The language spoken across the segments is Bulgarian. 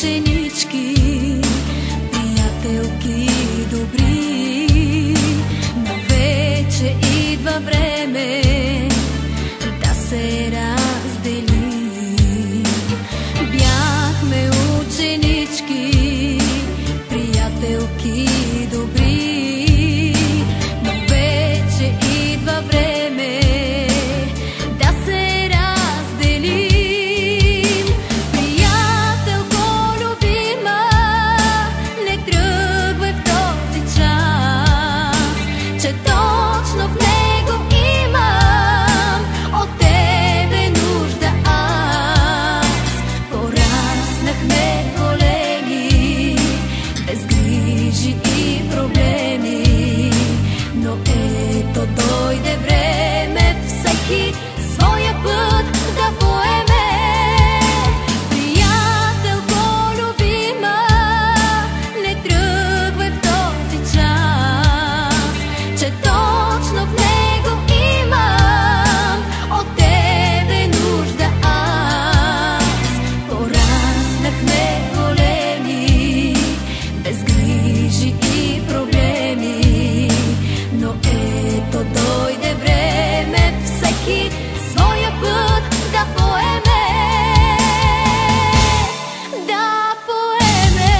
ученички, приятелки добри, но вече идва време да се разделим. Бяхме ученички, приятелки добри, но вече идва време да се разделим. Приятелко любима, не тръгвай в този час, че точно в него имам от тебе нужда аз. Пораснахме големи, без грижи и проблеми, но ето дойде време всеки своя път да поеме. Приятелко любима, не тръгвай в този час, че точно в него имам от тебе нужда аз. Пораснахме големи, без грижи и проблеми, но ето дойде време всеки своя път да поеме. Да поеме.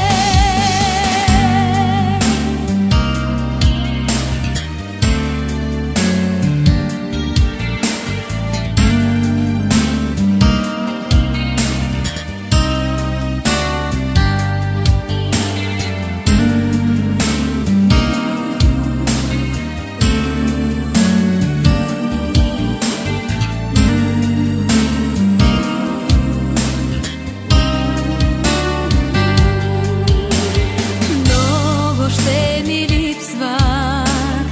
Много ще ми липсват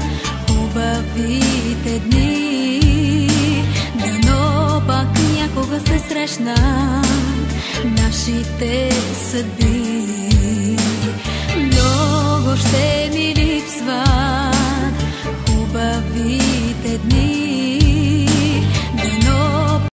хубавите дни, дано пак някога се срещнат нашите съдби.